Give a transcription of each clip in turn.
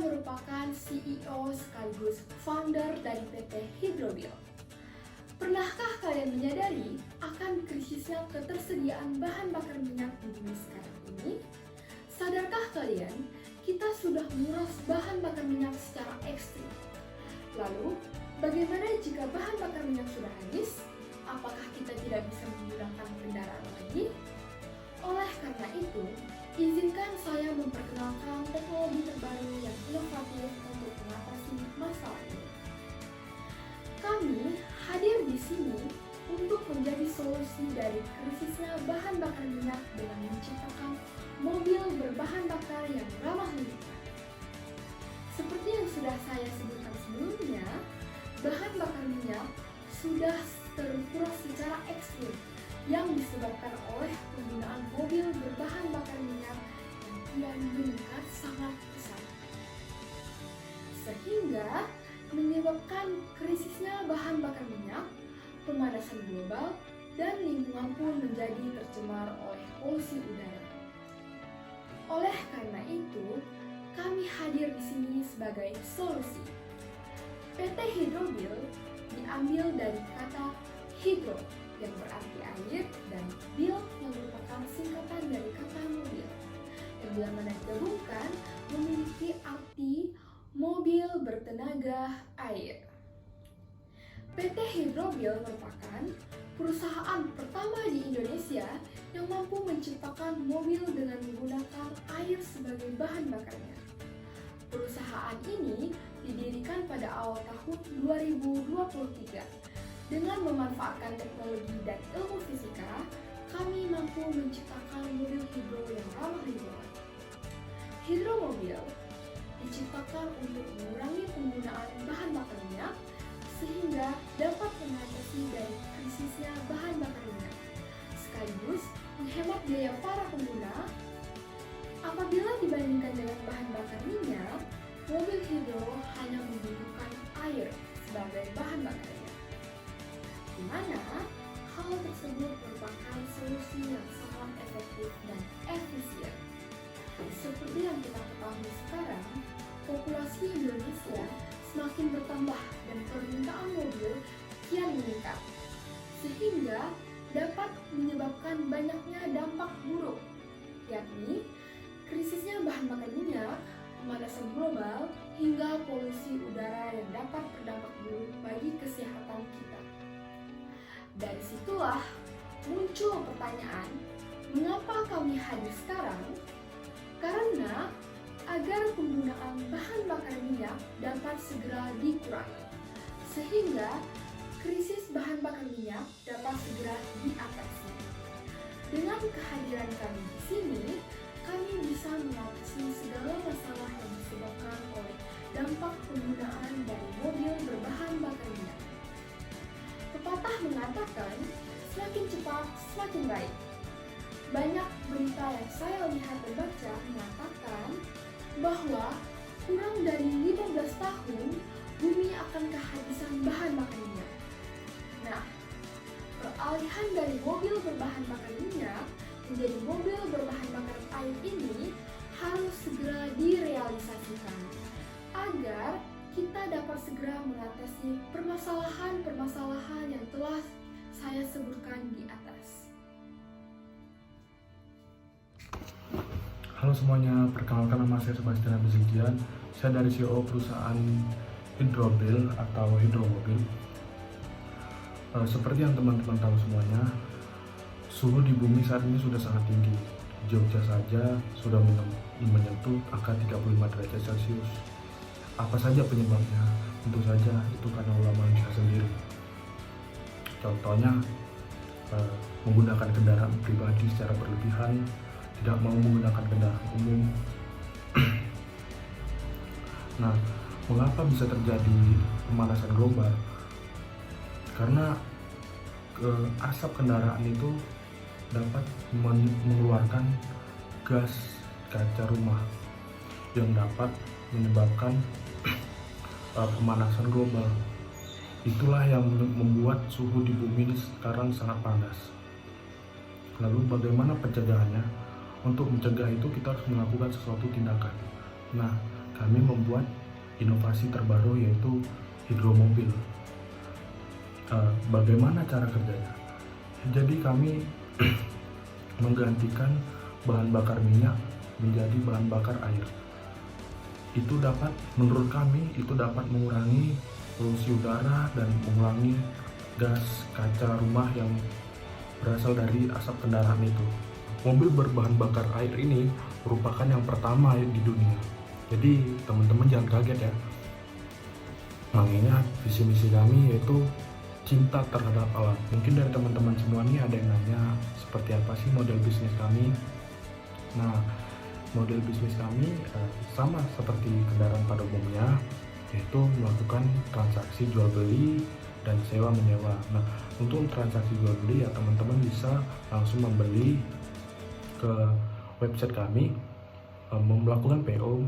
merupakan CEO sekaligus founder dari PT Hidrobil. Pernahkah kalian menyadari akan krisisnya ketersediaan bahan bakar minyak di bumi sekarang ini? Sadarkah kalian, kita sudah menguras bahan bakar minyak secara ekstrim. Lalu, bagaimana jika bahan bakar minyak sudah habis? Apakah kita tidak bisa menggunakan kendaraan lagi? Oleh karena itu, izinkan saya memperkenalkan teknologi terbaru yang inovatif untuk mengatasi masalah ini. Kami hadir di sini untuk menjadi solusi dari krisisnya bahan bakar minyak dengan menciptakan mobil berbahan bakar yang ramah lingkungan. Seperti yang sudah saya sebutkan sebelumnya, bahan bakar minyak sudah terkuras secara ekstrim yang disebabkan oleh penggunaan mobil berbahan bakar minyak yang kian meningkat sangat besar, sehingga menyebabkan krisisnya bahan bakar minyak, pemanasan global, dan lingkungan pun menjadi tercemar oleh polusi udara. Oleh karena itu, kami hadir di sini sebagai solusi. PT Hidrobil diambil dari kata hidro yang berarti air dan bil yang merupakan singkatan dari kata mobil yang bila mana digabungkan memiliki arti mobil bertenaga air. PT Hidrobil merupakan perusahaan pertama di Indonesia yang mampu menciptakan mobil dengan menggunakan air sebagai bahan bakarnya. Perusahaan ini didirikan pada awal tahun 2023. Dengan memanfaatkan teknologi dan ilmu fisika, kami mampu menciptakan mobil hidro yang ramah lingkungan. Hidromobil diciptakan untuk mengurangi penggunaan bahan bakar minyak sehingga dapat mengatasi dari krisisnya bahan bakar minyak, sekaligus menghemat biaya para pengguna. Apabila dibandingkan dengan bahan bakar minyak, mobil hidro hanya membutuhkan air sebagai bahan bakarnya, di mana hal tersebut merupakan solusi yang sangat efektif dan efisien. Seperti yang kita ketahui sekarang, populasi Indonesia semakin bertambah dan permintaan mobil kian meningkat, sehingga dapat menyebabkan banyaknya dampak buruk, yakni krisisnya bahan bakar minyak, pemanasan global, hingga polusi udara yang dapat berdampak buruk bagi kesehatan kita. Dari situlah muncul pertanyaan, mengapa kami hadir sekarang? Karena agar penggunaan bahan bakar minyak dapat segera dikurangi, sehingga krisis bahan bakar minyak dapat segera diatasi. Dengan kehadiran kami di sini, kami bisa mengatasi segala masalah yang disebabkan oleh dampak penggunaan dari mobil berbahan bakar minyak. Pepatah mengatakan, semakin cepat, semakin baik. Banyak berita yang saya lihat dan baca mengatakan bahwa kurang dari 15 tahun bumi akan kehabisan bahan bakar minyak. Nah, peralihan dari mobil berbahan bakar minyak menjadi mobil berbahan bakar air ini harus segera direalisasikan agar kita dapat segera mengatasi permasalahan-permasalahan yang telah saya sebutkan di atas. Halo semuanya, perkenalkan nama saya Sebastian Abizkian. Saya dari CEO perusahaan Hidrobil atau Hidromobil. Seperti yang teman-teman tahu semuanya, suhu di bumi saat ini sudah sangat tinggi. Jogja saja sudah menyentuh angka 35 derajat Celcius. Apa saja penyebabnya? Tentu saja itu karena ulah manusia sendiri. Contohnya, menggunakan kendaraan pribadi secara berlebihan, tidak mau menggunakan kendaraan umum. Nah, mengapa bisa terjadi pemanasan global? Karena asap kendaraan itu dapat mengeluarkan gas kaca rumah yang dapat menyebabkan pemanasan global. Itulah yang membuat suhu di bumi ini sekarang sangat panas. Lalu bagaimana pencegahannya? Untuk mencegah itu kita harus melakukan sesuatu tindakan. Nah, kami membuat inovasi terbaru yaitu hidromobil. Bagaimana cara kerjanya? Jadi kami menggantikan bahan bakar minyak menjadi bahan bakar air. Itu dapat, menurut kami, itu dapat mengurangi polusi udara dan mengurangi gas kaca rumah yang berasal dari asap kendaraan itu. Mobil berbahan bakar air ini merupakan yang pertama di dunia. Jadi teman-teman jangan kaget ya. Mengingat visi misi kami yaitu cinta terhadap alam. Mungkin dari teman-teman semua nih ada yang nanya seperti apa sih model bisnis kami. Nah, model bisnis kami sama seperti kendaraan pada umumnya, yaitu melakukan transaksi jual beli dan sewa menyewa. Nah, untuk transaksi jual beli ya teman-teman bisa langsung membeli ke website kami, melakukan PO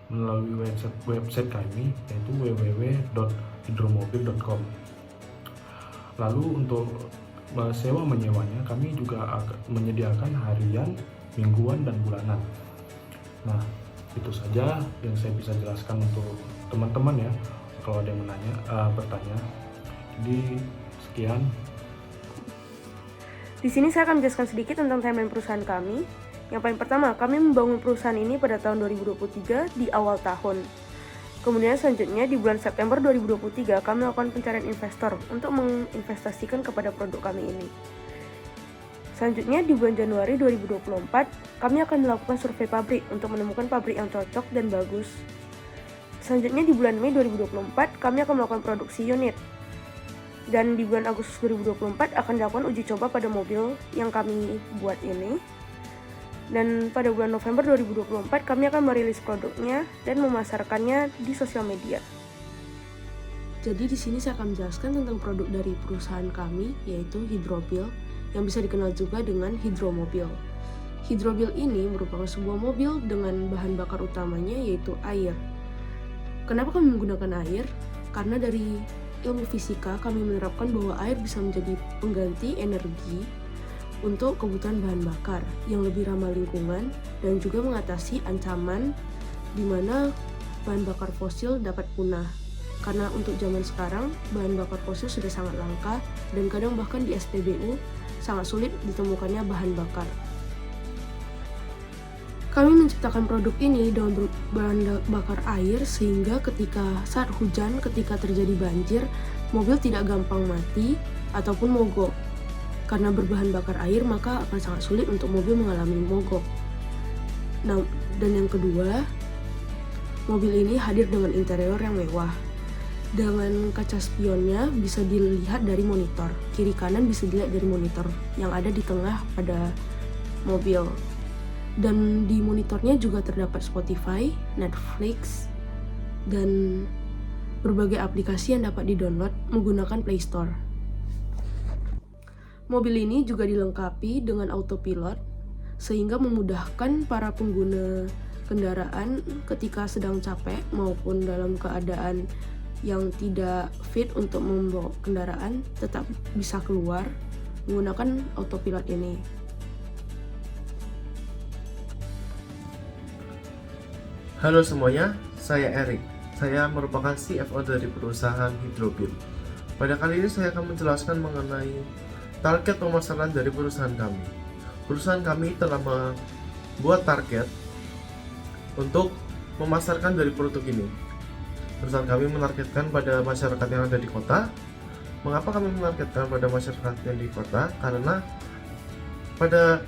melalui website kami yaitu www.hidromobil.com. Lalu untuk sewa menyewanya kami juga menyediakan harian, mingguan, dan bulanan. Nah, itu saja yang saya bisa jelaskan untuk teman-teman ya, kalau ada yang bertanya. Jadi sekian. Di sini saya akan menjelaskan sedikit tentang timeline perusahaan kami. Yang paling pertama, kami membangun perusahaan ini pada tahun 2023 di awal tahun. Kemudian selanjutnya di bulan September 2023 kami melakukan pencarian investor untuk menginvestasikan kepada produk kami ini. Selanjutnya di bulan Januari 2024 kami akan melakukan survei pabrik untuk menemukan pabrik yang cocok dan bagus. Selanjutnya di bulan Mei 2024 kami akan melakukan produksi unit. Dan di bulan Agustus 2024 akan dilakukan uji coba pada mobil yang kami buat ini. Dan pada bulan November 2024 kami akan merilis produknya dan memasarkannya di sosial media. Jadi di sini saya akan menjelaskan tentang produk dari perusahaan kami yaitu Hidrobil yang bisa dikenal juga dengan hidromobil. Hidrobil ini merupakan sebuah mobil dengan bahan bakar utamanya yaitu air. Kenapa kami menggunakan air? Karena dari ilmu fisika kami menerapkan bahwa air bisa menjadi pengganti energi untuk kebutuhan bahan bakar yang lebih ramah lingkungan dan juga mengatasi ancaman di mana bahan bakar fosil dapat punah. Karena untuk zaman sekarang bahan bakar fosil sudah sangat langka dan kadang bahkan di SPBU sangat sulit ditemukannya bahan bakar. Kami menciptakan produk ini dengan bahan bakar air sehingga saat hujan, ketika terjadi banjir, mobil tidak gampang mati ataupun mogok. Karena berbahan bakar air maka akan sangat sulit untuk mobil mengalami mogok. Nah, dan yang kedua, mobil ini hadir dengan interior yang mewah. Dengan kaca spionnya bisa dilihat dari monitor, kiri kanan bisa dilihat dari monitor yang ada di tengah pada mobil. Dan di monitornya juga terdapat Spotify, Netflix, dan berbagai aplikasi yang dapat di-download menggunakan Play Store. Mobil ini juga dilengkapi dengan autopilot sehingga memudahkan para pengguna kendaraan ketika sedang capek maupun dalam keadaan yang tidak fit untuk membawa kendaraan tetap bisa keluar menggunakan autopilot ini. Halo semuanya, saya Erik. Saya merupakan CFO dari perusahaan Hidrobil. Pada kali ini saya akan menjelaskan mengenai target pemasaran dari perusahaan kami. Perusahaan kami telah membuat target untuk memasarkan dari produk ini. Perusahaan kami menargetkan pada masyarakat yang ada di kota. Mengapa kami menargetkan pada masyarakat yang di kota? Karena pada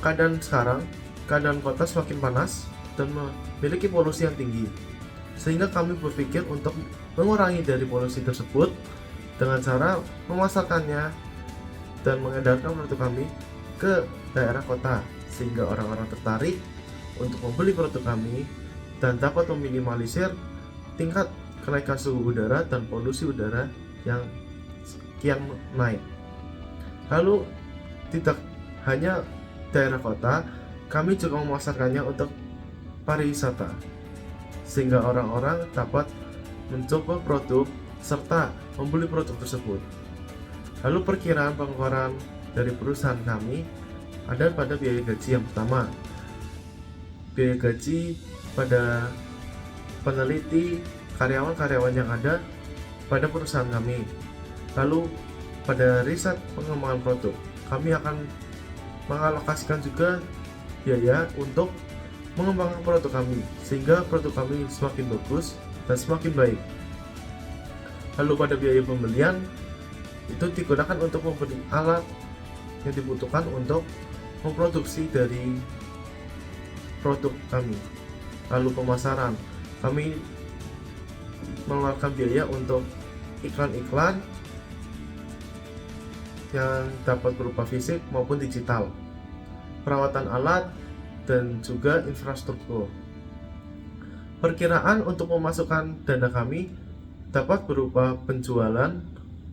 keadaan sekarang, keadaan kota semakin panas dan memiliki polusi yang tinggi. Sehingga kami berpikir untuk mengurangi dari polusi tersebut dengan cara memasarkannya dan mengedarkan produk kami ke daerah kota sehingga orang-orang tertarik untuk membeli produk kami dan dapat meminimalisir tingkat kenaikan suhu udara dan polusi udara yang kian naik. Lalu tidak hanya daerah kota, kami juga memasarkannya untuk pariwisata sehingga orang-orang dapat mencoba produk serta membeli produk tersebut. Lalu perkiraan pengeluaran dari perusahaan kami ada pada biaya gaji yang pertama. Biaya gaji pada peneliti, karyawan-karyawan yang ada pada perusahaan kami. Lalu pada riset pengembangan produk, kami akan mengalokasikan juga biaya untuk mengembangkan produk kami sehingga produk kami semakin bagus dan semakin baik. Lalu pada biaya pembelian itu digunakan untuk membeli alat yang dibutuhkan untuk memproduksi dari produk kami. Lalu pemasaran, kami mengeluarkan biaya untuk iklan-iklan yang dapat berupa fisik maupun digital, perawatan alat, dan juga infrastruktur. Perkiraan untuk memasukkan dana kami dapat berupa penjualan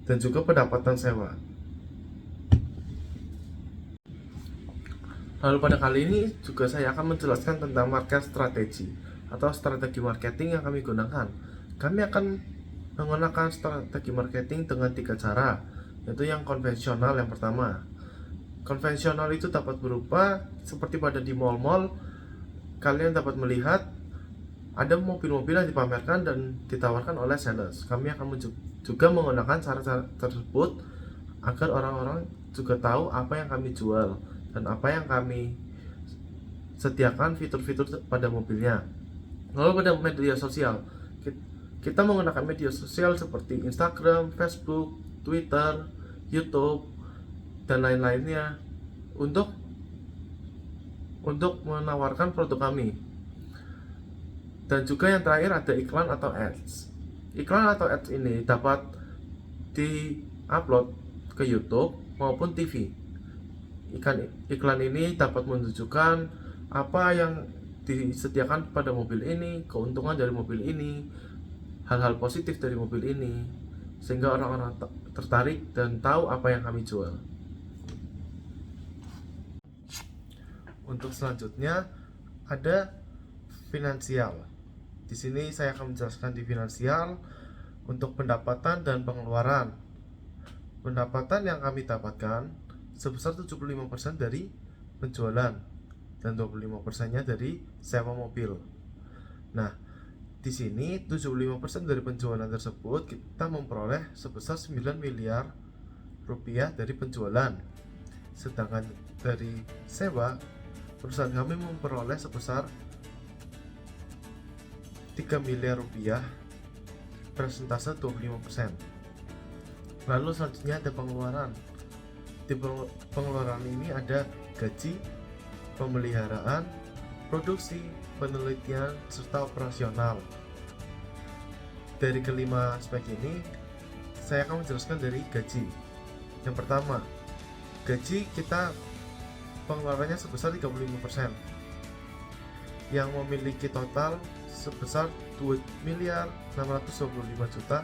dan juga pendapatan sewa. Lalu pada kali ini juga saya akan menjelaskan tentang market strategi atau strategi marketing yang kami gunakan. Kami akan menggunakan strategi marketing dengan 3 cara, yaitu yang konvensional. Yang pertama, konvensional itu dapat berupa seperti pada di mall-mall, kalian dapat melihat ada mobil-mobil yang dipamerkan dan ditawarkan oleh sales. Kami akan juga menggunakan cara-cara tersebut agar orang-orang juga tahu apa yang kami jual dan apa yang kami sediakan fitur-fitur pada mobilnya. Lalu pada media sosial, kita menggunakan media sosial seperti Instagram, Facebook, Twitter, YouTube, dan lain-lainnya untuk menawarkan produk kami. Dan juga yang terakhir ada iklan atau ads. Iklan atau ads ini dapat di-upload ke YouTube maupun TV. Iklan ini dapat menunjukkan apa yang disediakan pada mobil ini, keuntungan dari mobil ini, hal-hal positif dari mobil ini, sehingga orang-orang tertarik dan tahu apa yang kami jual. Untuk selanjutnya ada finansial. Di sini saya akan menjelaskan di finansial untuk pendapatan dan pengeluaran. Pendapatan yang kami dapatkan sebesar 75% dari penjualan dan 25%-nya dari sewa mobil. Nah, di sini 75% dari penjualan tersebut kita memperoleh sebesar 9 miliar rupiah dari penjualan. Sedangkan dari sewa, perusahaan kami memperoleh sebesar 3 miliar rupiah, persentase 25%. Lalu selanjutnya ada pengeluaran. Di pengeluaran ini ada gaji, pemeliharaan, produksi, penelitian, serta operasional. Dari kelima aspek ini, saya akan menjelaskan dari gaji. Yang pertama, gaji kita pengeluarannya sebesar 35%, yang memiliki total sebesar 2 miliar 625 juta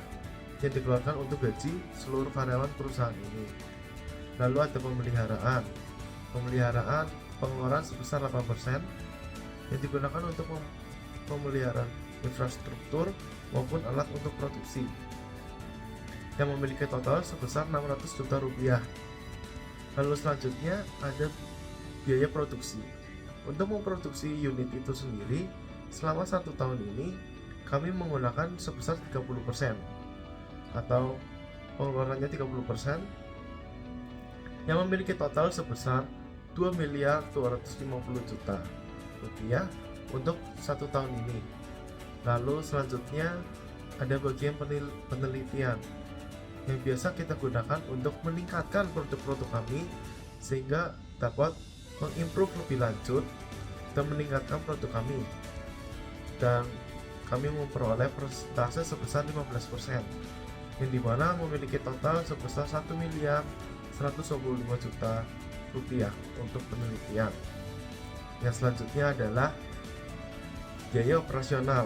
yang dikeluarkan untuk gaji seluruh karyawan perusahaan ini. Lalu ada pemeliharaan. Pemeliharaan pengeluaran sebesar 8% yang digunakan untuk pemeliharaan infrastruktur maupun alat untuk produksi, yang memiliki total sebesar 600 juta rupiah. Lalu selanjutnya ada biaya produksi. Untuk memproduksi unit itu sendiri, selama 1 tahun ini kami menggunakan sebesar 30%, atau pengeluarannya 30%, yang memiliki total sebesar 2 miliar 250 juta rupiah untuk 1 tahun ini. Lalu selanjutnya ada bagian penelitian yang biasa kita gunakan untuk meningkatkan produk-produk kami sehingga dapat mengimprove lebih lanjut dan meningkatkan produk kami, dan kami memperoleh persentase sebesar 15%, yang dimana memiliki total sebesar 1 miliar 125 juta rupiah untuk penelitian. Yang selanjutnya adalah biaya operasional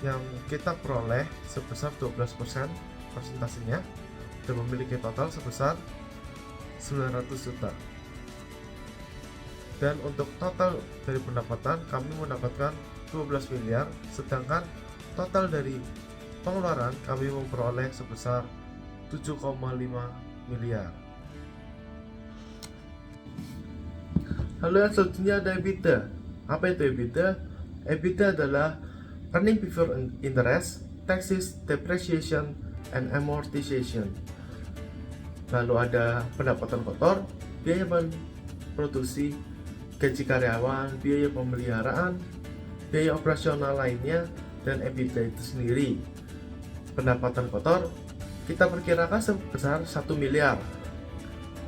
yang kita peroleh sebesar 12% persentasenya dan memiliki total sebesar 900 juta. Dan untuk total dari pendapatan kami mendapatkan 12 miliar, sedangkan total dari pengeluaran kami memperoleh sebesar 7,5 miliar. Lalu yang selanjutnya ada EBITDA. Apa itu EBITDA? EBITDA adalah earning before interest, taxes, depreciation, and amortization. Lalu ada pendapatan kotor, biaya bahan produksi, gaji karyawan, biaya pemeliharaan, biaya operasional lainnya, dan EBITDA itu sendiri. Pendapatan kotor kita perkirakan sebesar 1 miliar.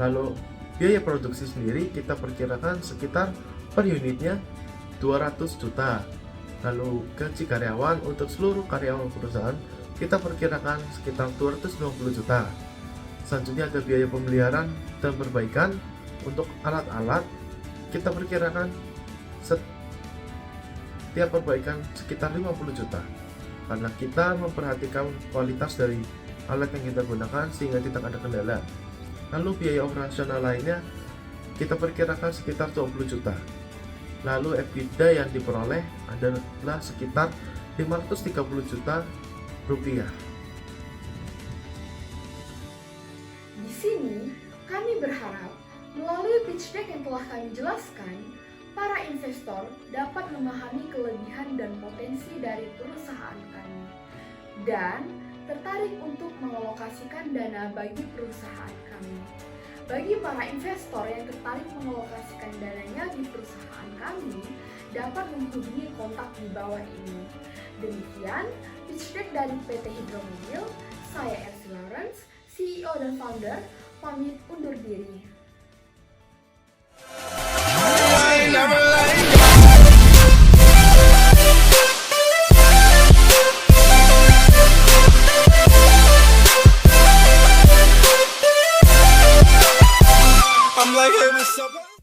Lalu biaya produksi sendiri kita perkirakan sekitar per unitnya 200 juta. Lalu gaji karyawan untuk seluruh karyawan perusahaan kita perkirakan sekitar 250 juta. Selanjutnya ada biaya pemeliharaan dan perbaikan untuk alat-alat kita perkirakan setiap perbaikan sekitar 50 juta karena kita memperhatikan kualitas dari alat yang kita gunakan sehingga tidak ada kendala. Lalu biaya operasional lainnya kita perkirakan sekitar 20 juta. Lalu EBITDA yang diperoleh adalah sekitar 530 juta rupiah. Di sini, kami berharap melalui pitch deck yang telah kami jelaskan, para investor dapat memahami kelebihan dan potensi dari perusahaan kami dan tertarik untuk mengalokasikan dana bagi perusahaan kami. Bagi para investor yang tertarik mengalokasikan dananya di perusahaan kami, dapat menghubungi kontak di bawah ini. Demikian pitch deck dari PT Hidromobil. Saya Ersi Lawrence, CEO dan founder, pamit undur diri. Never like